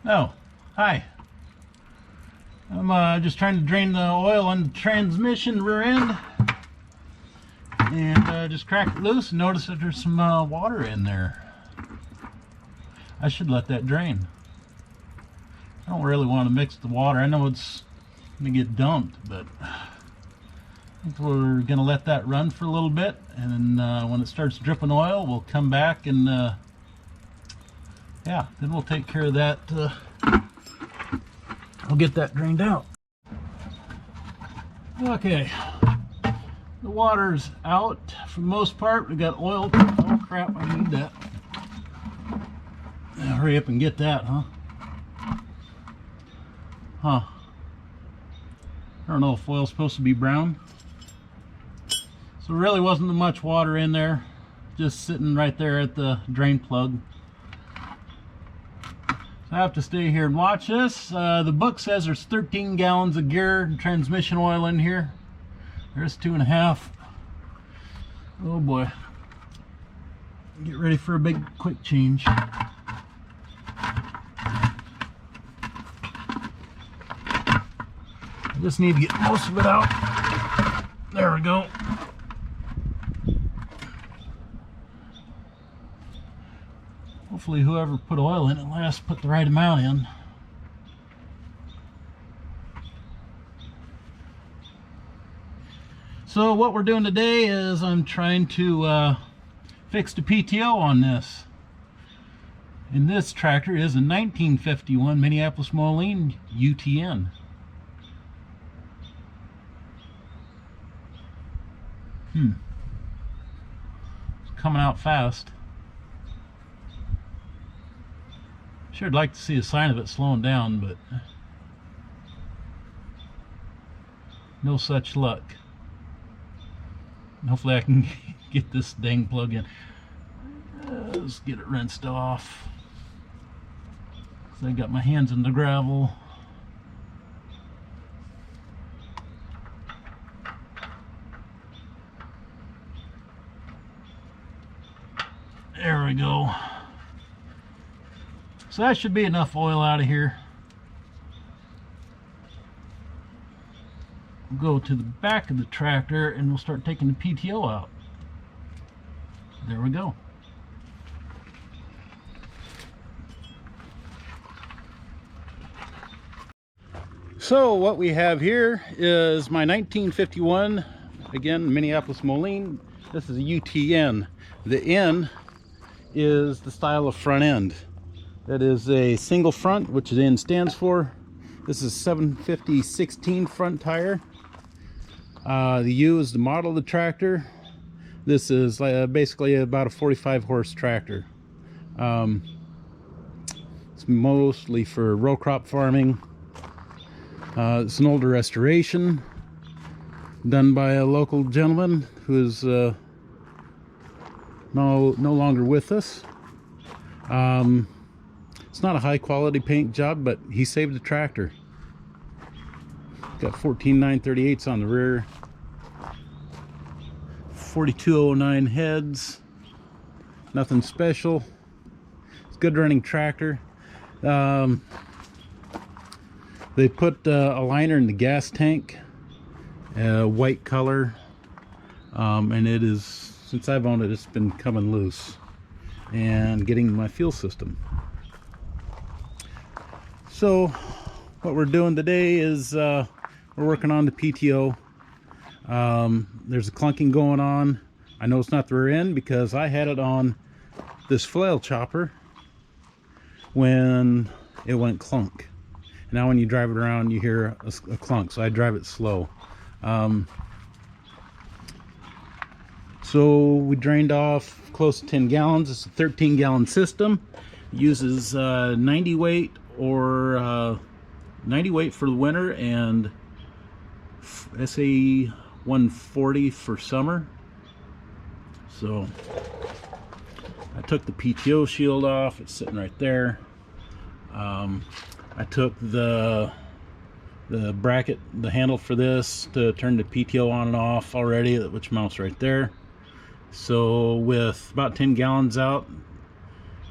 Oh, hi. I'm just trying to drain the oil on the transmission rear end, and just cracked it loose and noticed that there's some water in there. I should let that drain. I don't really want to mix the water. I know it's going to get dumped, but I think we're going to let that run for a little bit, and then when it starts dripping oil, we'll come back and yeah, then we'll take care of that. I'll get that drained out. Okay, the water's out for the most part. We got oil. Oh crap, I need that. Now, hurry up and get that, huh? I don't know if oil's supposed to be brown. So there really wasn't much water in there, just sitting right there at the drain plug. So I have to stay here and watch this. The book says there's 13 gallons of gear and transmission oil in here. There's 2.5. Oh boy. Get ready for a big quick change. I just need to get most of it out. There we go. Hopefully whoever put oil in it last put the right amount in. So what we're doing today is I'm trying to fix the PTO on this. And this tractor is a 1951 Minneapolis Moline UTN. It's coming out fast. Sure, I'd like to see a sign of it slowing down, but no such luck. And hopefully I can get this dang plug in. Let's get it rinsed off. 'Cause I got my hands in the gravel. There we go. So that should be enough oil out of here. We'll go to the back of the tractor and we'll start taking the PTO out. There we go. So what we have here is my 1951, again, Minneapolis Moline. This is a UTN. The N is the style of front end. That is a single front, which the N stands for. This is 750/16 front tire. The U is the model of the tractor. This is basically about a 45 horse tractor. It's mostly for row crop farming. It's an older restoration done by a local gentleman who is no longer with us. It's not a high quality paint job, but he saved the tractor. Got 14 938s on the rear, 4209 heads, nothing special. It's a good running tractor. They put a liner in the gas tank, white color, and it is, since I've owned it, it's been coming loose and getting my fuel system. So what we're doing today is we're working on the PTO. There's a clunking going on. I know it's not the rear end because I had it on this flail chopper when it went clunk. Now when you drive it around you hear a clunk, so I drive it slow. So we drained off close to 10 gallons. It's a 13-gallon system. It uses 90 weight or 90 weight for the winter and SA 140 for summer. So I took the PTO shield off. It's sitting right there. I took the bracket, the handle for this to turn the PTO on and off already, which mounts right there. So with about 10 gallons out,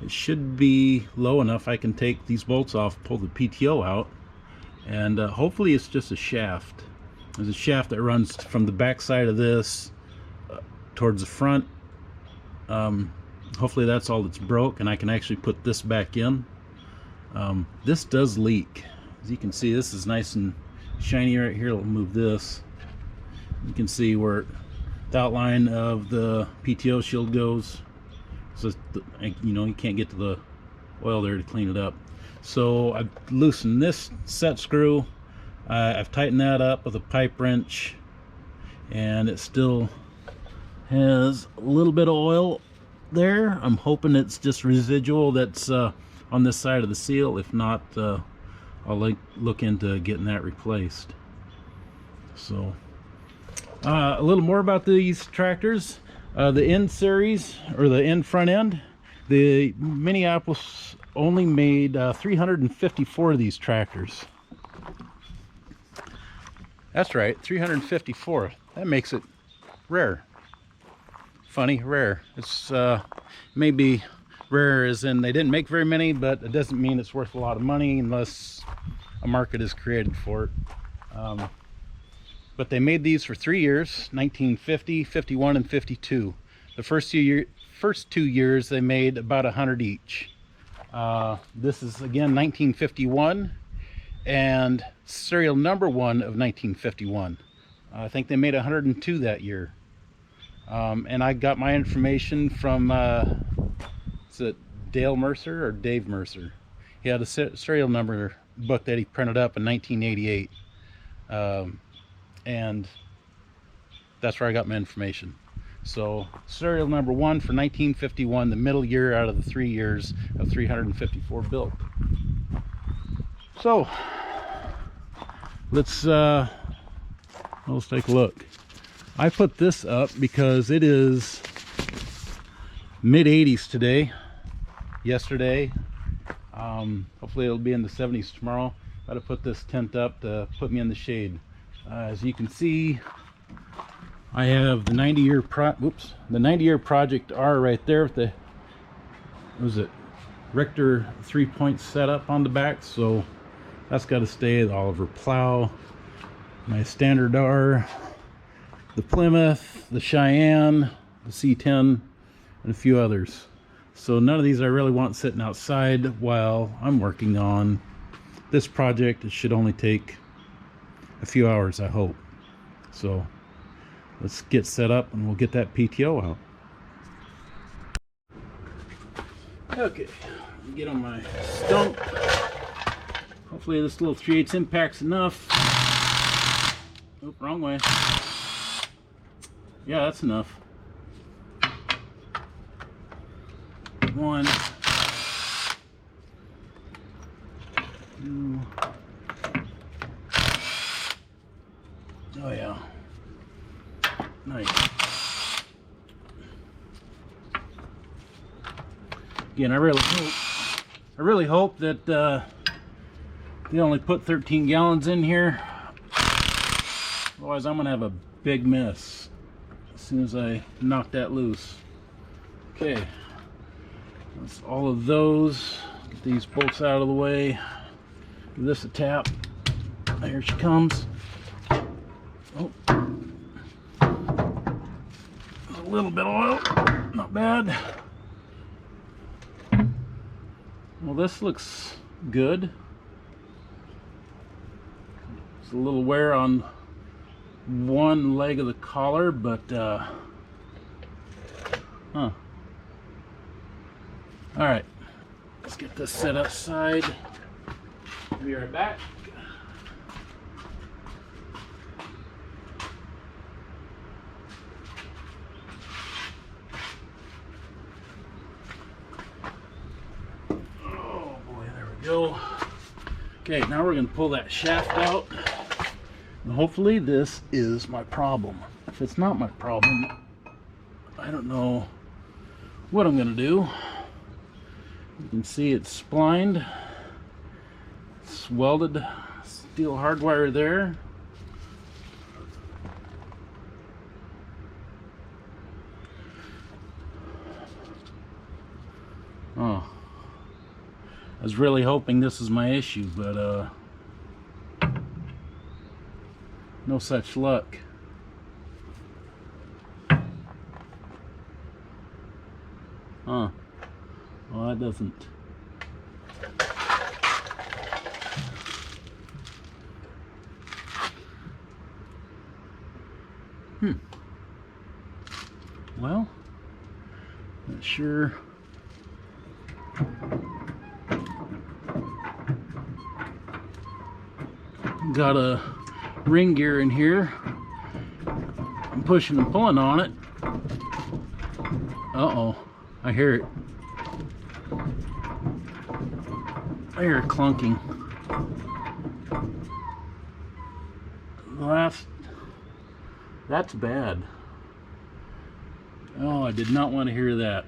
it should be low enough I can take these bolts off, pull the PTO out, and hopefully it's just a shaft. There's a shaft that runs from the back side of this towards the front. Hopefully that's all that's broke and I can actually put this back in. This does leak. As you can see, this is nice and shiny right here. I'll move this. You can see where the outline of the PTO shield goes. So you know, you can't get to the oil there to clean it up. So I've loosened this set screw. I've tightened that up with a pipe wrench, and it still has a little bit of oil there. I'm hoping it's just residual that's on this side of the seal. If not, I'll look into getting that replaced. So a little more about these tractors. The N series, or the N front end, the Minneapolis only made 354 of these tractors. That's right, 354. That makes it rare. Funny, rare. It's maybe rare as in they didn't make very many, but it doesn't mean it's worth a lot of money unless a market is created for it. But they made these for 3 years, 1950, 51, and 52. The first 2 years they made about 100 each. This is again 1951 and serial number 1 of 1951. I think they made 102 that year. And I got my information from is it Dale Mercer or Dave Mercer? He had a serial number book that he printed up in 1988. And that's where I got my information. So serial number 1 for 1951, the middle year out of the 3 years of 354 built. So let's take a look. I put this up because it is mid-80s today. Yesterday, hopefully it'll be in the 70s tomorrow. Got to put this tent up to put me in the shade. As you can see, I have the 90-year Project R right there with the, what was it, Richter 3-point setup on the back. So that's got to stay. The Oliver plow, my standard R, the Plymouth, the Cheyenne, the C10, and a few others. So none of these I really want sitting outside while I'm working on this project. It should only take a few hours, I hope. So let's get set up and we'll get that PTO out. Okay, get on my stump. Hopefully this little 3/8 impact's enough. Oop, wrong way. Yeah, that's enough. 1, 2. Oh yeah, nice. Again, I really hope that they only put 13 gallons in here. Otherwise, I'm gonna have a big mess as soon as I knock that loose. Okay, that's all of those. Get these bolts out of the way. Give this a tap. Here she comes. Oh, a little bit of oil, not bad. Well, this looks good. It's a little wear on one leg of the collar, but all right, let's get this set aside. Be right back. Go. Okay, now we're going to pull that shaft out, and hopefully this is my problem. If it's not my problem, I don't know what I'm going to do. You can see it's splined. It's welded steel hardwire there. Oh. I was really hoping this is my issue, but no such luck. Huh. Well, that doesn't. Well, not sure. Got a ring gear in here. I'm pushing and pulling on it. Uh-oh, I hear it. I hear it clunking. Well, that's bad. Oh, I did not want to hear that.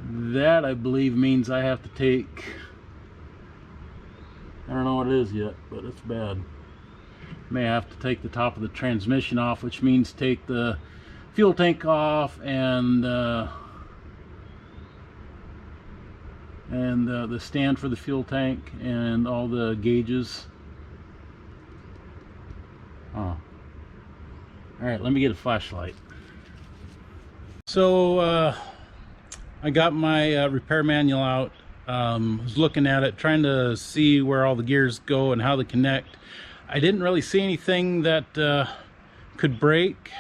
That, I believe, means I have to take... I don't know what it is yet, but it's bad. May have to take the top of the transmission off, which means take the fuel tank off and the stand for the fuel tank and all the gauges. Oh. Alright, let me get a flashlight. So I got my repair manual out. Was looking at it, trying to see where all the gears go and how they connect. I didn't really see anything that could break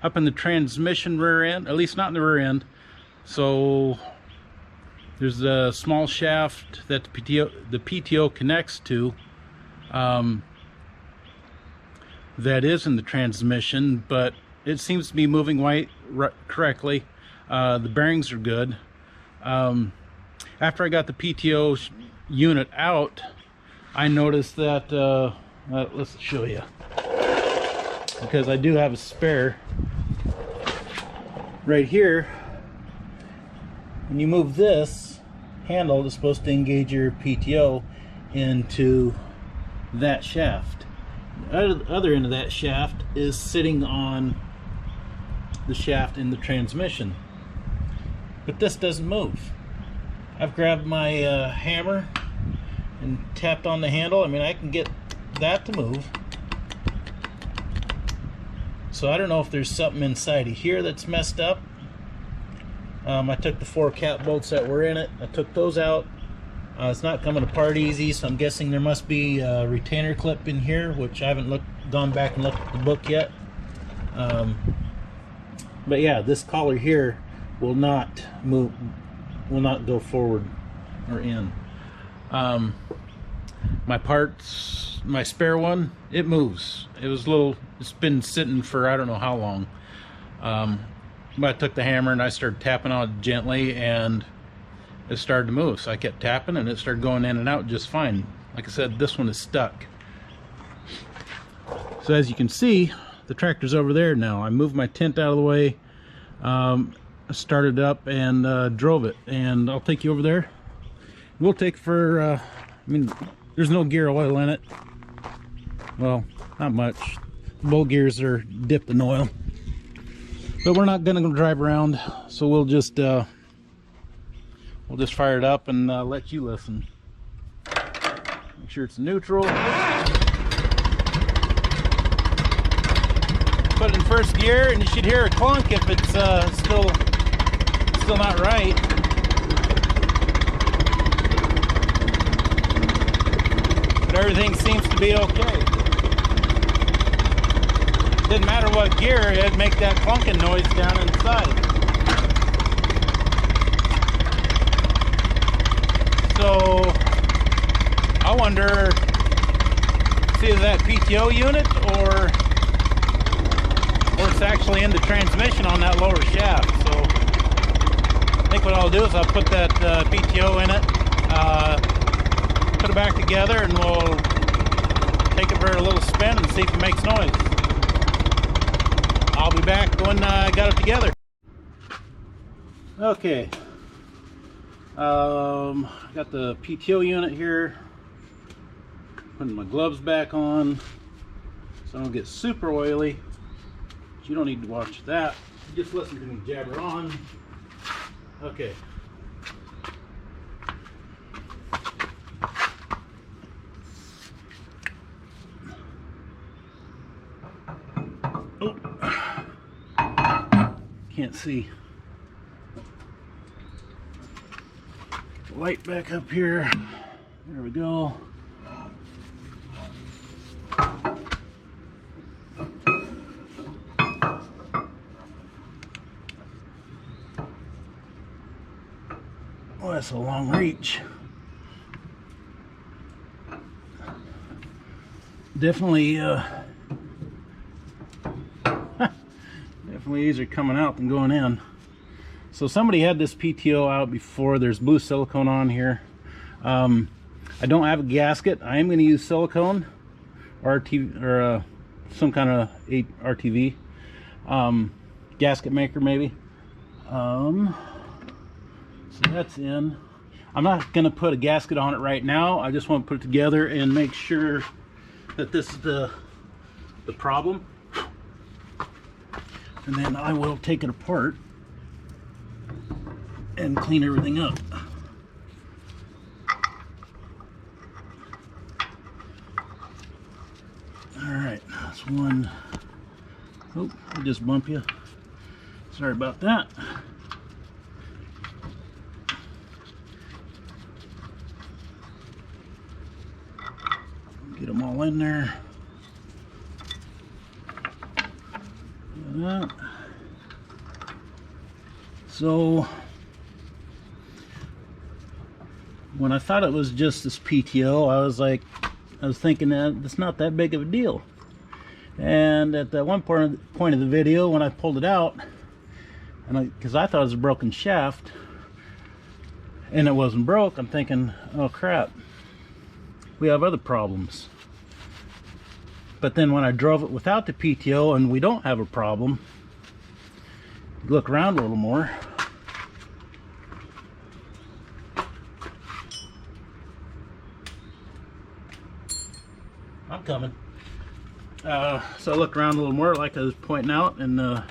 up in the transmission rear end, at least not in the rear end. So there's a small shaft that the PTO connects to. That is in the transmission, but it seems to be moving correctly. The bearings are good. After I got the PTO unit out, I noticed that, let's show you, because I do have a spare right here. When you move this handle, it's supposed to engage your PTO into that shaft. The other end of that shaft is sitting on the shaft in the transmission, but this doesn't move. I've grabbed my hammer and tapped on the handle. I mean, I can get that to move. So I don't know if there's something inside of here that's messed up. I took the 4 cat bolts that were in it. I took those out. It's not coming apart easy, so I'm guessing there must be a retainer clip in here, which I haven't gone back and looked at the book yet. But yeah, this collar here will not move, will not go forward or in. My parts, my spare one, it moves. It's been sitting for I don't know how long. But I took the hammer and I started tapping on it gently, and it started to move. So I kept tapping and it started going in and out just fine. Like I said, this one is stuck. So as you can see, the tractor's over there now. I moved my tent out of the way, started up and drove it, and I'll take you over there. We'll take for I mean, there's no gear oil in it. Well, not much. The bowl gears are dipped in oil, but we're not gonna go drive around, so we'll just fire it up and let you listen. Make sure it's neutral. Put it in first gear, and you should hear a clunk if it's still not right. But everything seems to be okay. Didn't matter what gear, it'd make that clunking noise down inside. So I wonder, it's either that PTO unit or it's actually in the transmission on that lower shaft. So I think what I'll do is I'll put that PTO in it, put it back together, and we'll take it for a little spin and see if it makes noise. I'll be back when I got it together. Okay. Got the PTO unit here. Putting my gloves back on so I don't get super oily. But you don't need to watch that. Just listen to me jabber on. Okay. can't see. Light back up here. There we go. Oh, that's a long reach. Definitely, definitely easier coming out than going in. So somebody had this PTO out before. There's blue silicone on here. I don't have a gasket. I am going to use silicone or some kind of RTV gasket maker maybe. So that's in. I'm not going to put a gasket on it right now. I just want to put it together and make sure that this is the problem. And then I will take it apart and clean everything up. Alright, that's one. Oh, I just bumped you. Sorry about that. Get them all in there. Like that. So when I thought it was just this PTO, I was thinking that it's not that big of a deal. And at that one point of the video, when I pulled it out, and because I thought it was a broken shaft, and it wasn't broke, I'm thinking, oh crap, we have other problems. But then when I drove it without the PTO and we don't have a problem, look around a little more. I'm coming. So I looked around a little more like I was pointing out, and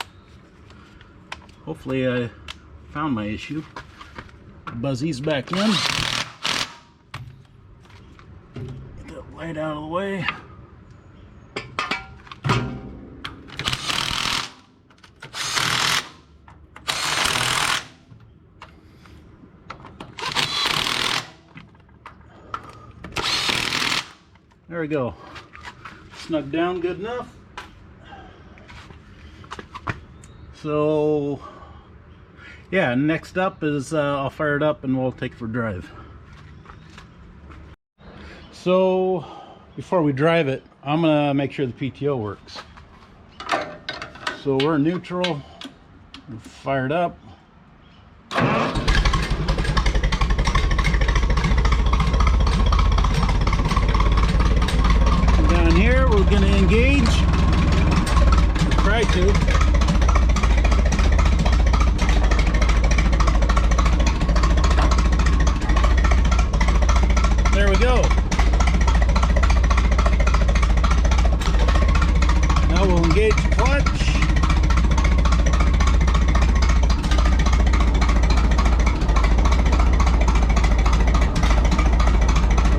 hopefully I found my issue. Buzz these back in. Get that light out of the way. There we go. Snug down good enough. So yeah, next up is I'll fire it up and we'll take it for a drive. So before we drive it, I'm gonna make sure the PTO works. So we're in neutral, we're fired up. Here we're going to engage, try to. There we go. Now we'll engage the clutch.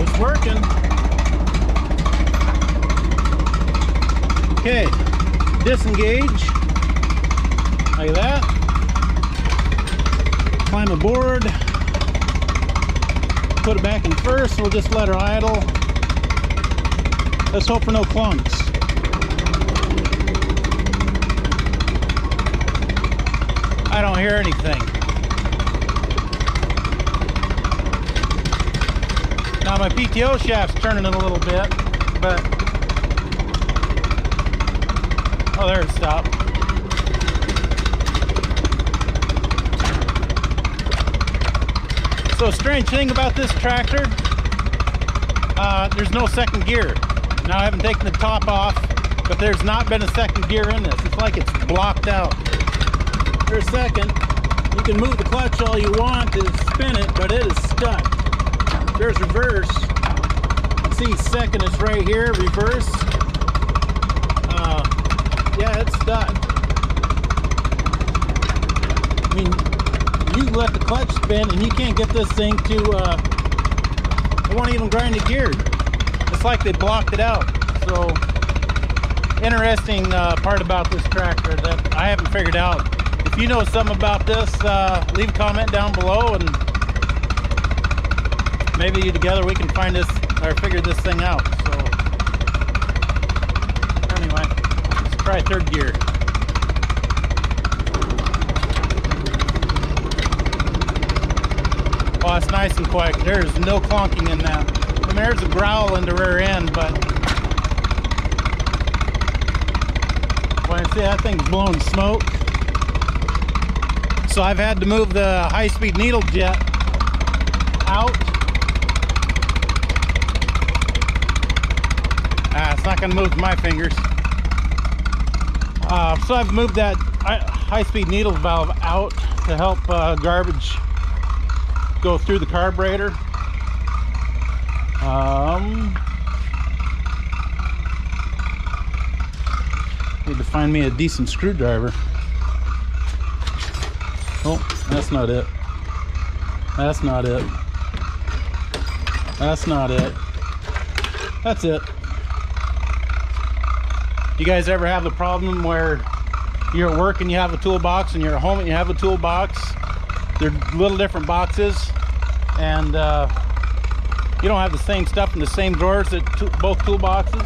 It's working. Okay, disengage, like that, climb aboard, put it back in first, we'll just let her idle. Let's hope for no clunks. I don't hear anything. Now my PTO shaft's turning it a little bit, but oh, there it stopped. So strange thing about this tractor, there's no second gear. Now I haven't taken the top off, but there's not been a second gear in this. It's like it's blocked out. For a second, you can move the clutch all you want to spin it, but it is stuck. There's reverse. See, second is right here, reverse. Yeah, it's stuck. I mean, you let the clutch spin and you can't get this thing to, it won't even grind a gear. It's like they blocked it out. So, interesting part about this tractor that I haven't figured out. If If you know something about this, leave a comment down below, and maybe together we can find this or figure this thing out. So anyway, let's try third gear. Oh, it's nice and quiet. There's no clunking in that. I mean, there's a growl in the rear end, but well, see, that thing's blowing smoke. So I've had to move the high-speed needle jet out. It's not going to move with my fingers. So I've moved that high-speed needle valve out to help garbage go through the carburetor. Need to find me a decent screwdriver. Oh, that's not it. That's not it. That's not it. That's it. You guys ever have the problem where you're at work and you have a toolbox, and you're at home and you have a toolbox? They're little different boxes, and you don't have the same stuff in the same drawers at both toolboxes.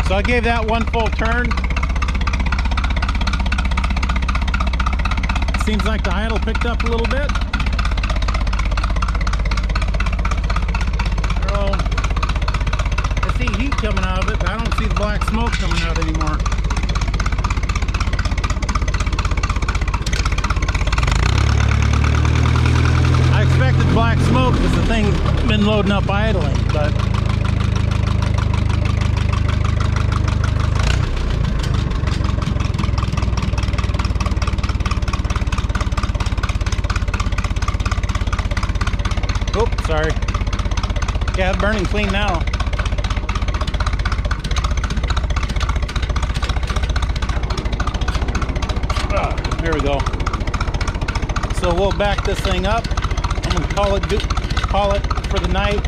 So I gave that one full turn. Seems like the idle picked up a little bit. So I see heat coming out of it, but I don't see the black smoke coming out anymore. I expected black smoke because the thing's been loading up idling, but oh, sorry. Yeah, it's burning clean now. There we go. So we'll back this thing up. I'm gonna call it for the night.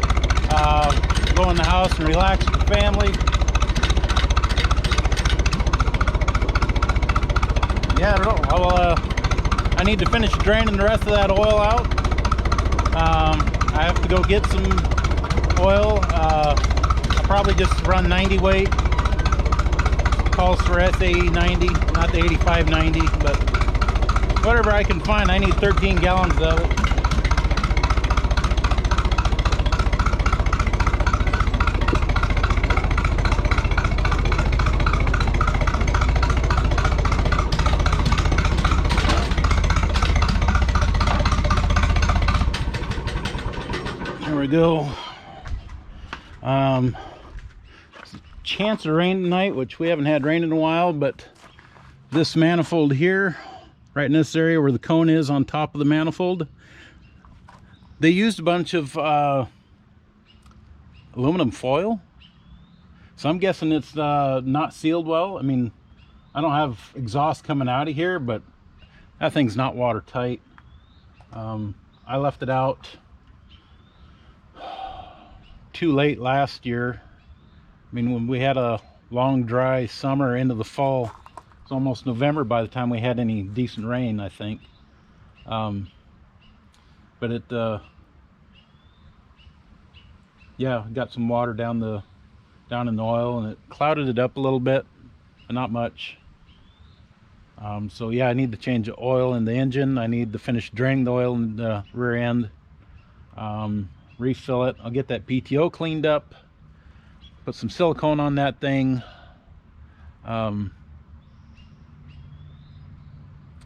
Go in the house and relax with the family. Yeah, I don't know. I need to finish draining the rest of that oil out. I have to go get some oil. I'll probably just run 90 weight. Calls for SAE 90, not the 8590, but whatever I can find. I need 13 gallons of it. There we go. Chance of rain tonight, which we haven't had rain in a while, but this manifold here, right in this area where the cone is on top of the manifold, they used a bunch of aluminum foil. So I'm guessing it's not sealed well. I mean, I don't have exhaust coming out of here, but that thing's not watertight. I left it out too late last year. I mean, when we had a long dry summer into the fall, it's almost November by the time we had any decent rain, I think. But it yeah, got some water down in the oil, and it clouded it up a little bit, but not much. So yeah, I need to change the oil in the engine. I need to finish draining the oil in the rear end, refill it. I'll get that PTO cleaned up, put some silicone on that thing,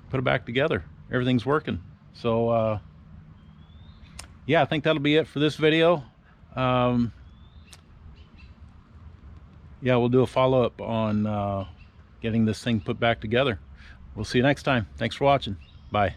put it back together. Everything's working. So yeah, I think that'll be it for this video. Yeah, we'll do a follow-up on getting this thing put back together. We'll see you next time. Thanks for watching. Bye.